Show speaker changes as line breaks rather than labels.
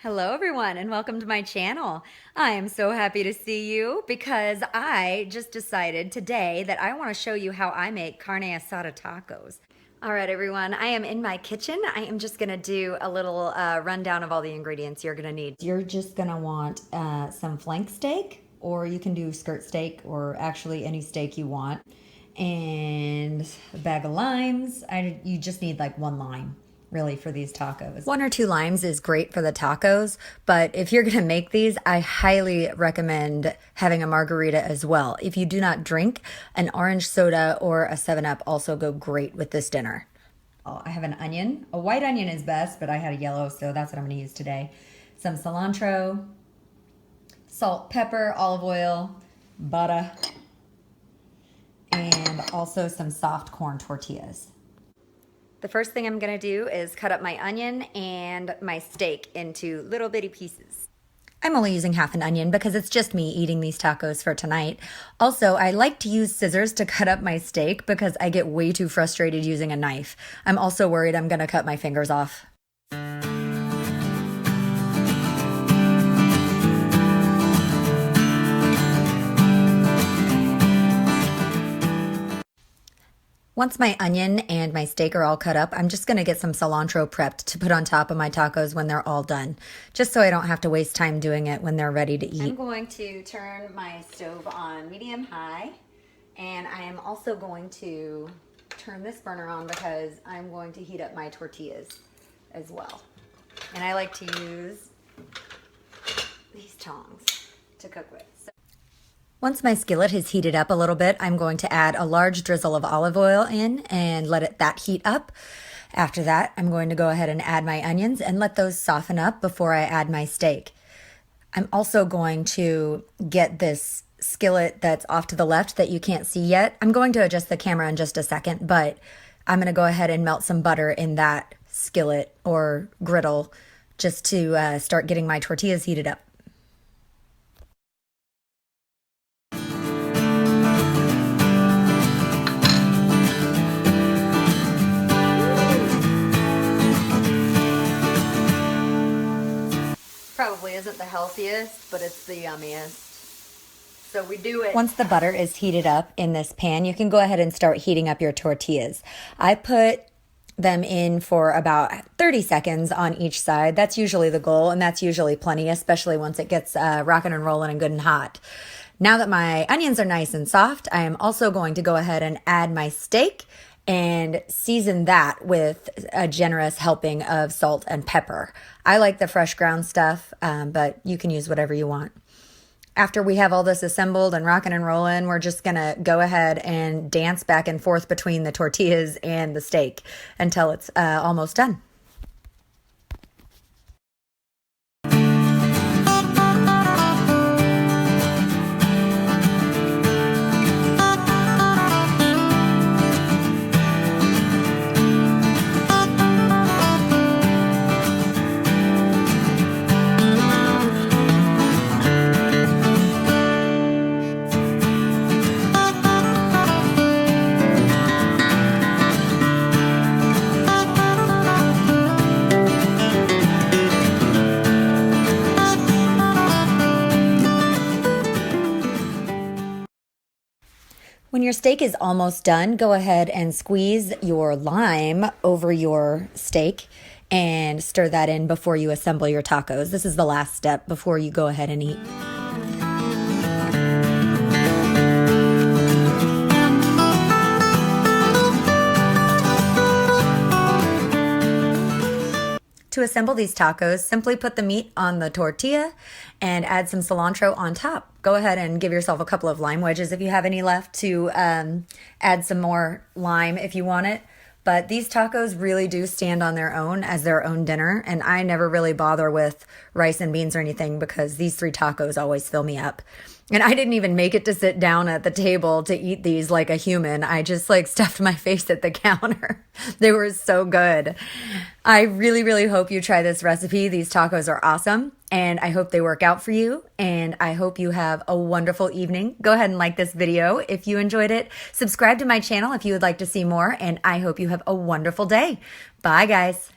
Hello everyone and welcome to my channel. I am so happy to see you because I just decided today that I want to show you how I make carne asada tacos. All right everyone, I am in my kitchen. I am just gonna do a little rundown of all the ingredients you're gonna need. You're just gonna want some flank steak, or you can do skirt steak, or actually any steak you want, and a bag of limes. You just need like one lime really for these tacos. One or two limes is great for the tacos, but if you're gonna make these, I highly recommend having a margarita as well. If you do not drink, an orange soda or a 7-Up also go great with this dinner. I have an onion. A white onion is best, but I had a yellow, so that's what I'm gonna use today. Some cilantro, salt, pepper, olive oil, butter, and also some soft corn tortillas. The first thing I'm gonna do is cut up my onion and my steak into little bitty pieces. I'm only using half an onion because it's just me eating these tacos for tonight. Also, I like to use scissors to cut up my steak because I get way too frustrated using a knife. I'm also worried I'm gonna cut my fingers off. Once my onion and my steak are all cut up, I'm just going to get some cilantro prepped to put on top of my tacos when they're all done, just so I don't have to waste time doing it when they're ready to eat. I'm going to turn my stove on medium-high, and I am also going to turn this burner on because I'm going to heat up my tortillas as well. And I like to use these tongs to cook with. Once my skillet has heated up a little bit, I'm going to add a large drizzle of olive oil in and let that heat up. After that, I'm going to go ahead and add my onions and let those soften up before I add my steak. I'm also going to get this skillet that's off to the left that you can't see yet. I'm going to adjust the camera in just a second, but I'm going to go ahead and melt some butter in that skillet or griddle just to start getting my tortillas heated up. Probably isn't the healthiest, but it's the yummiest. So we do it. Once the butter is heated up in this pan, you can go ahead and start heating up your tortillas. I put them in for about 30 seconds on each side. That's usually the goal, and that's usually plenty, especially once it gets rocking and rolling and good and hot. Now that my onions are nice and soft, I am also going to go ahead and add my steak and season that with a generous helping of salt and pepper. I like the fresh ground stuff, but you can use whatever you want. After we have all this assembled and rocking and rolling, we're just gonna go ahead and dance back and forth between the tortillas and the steak until it's almost done. When your steak is almost done, go ahead and squeeze your lime over your steak and stir that in before you assemble your tacos. This is the last step before you go ahead and eat. To assemble these tacos, simply put the meat on the tortilla and add some cilantro on top. Go ahead and give yourself a couple of lime wedges if you have any left to add some more lime if you want it. But these tacos really do stand on their own as their own dinner, and I never really bother with rice and beans or anything because these 3 tacos always fill me up. And I didn't even make it to sit down at the table to eat these like a human. I just like stuffed my face at the counter. They were so good. I really, really hope you try this recipe. These tacos are awesome, and I hope they work out for you, and I hope you have a wonderful evening. Go ahead and like this video if you enjoyed it. Subscribe to my channel if you would like to see more, and I hope you have a wonderful day. Bye, guys.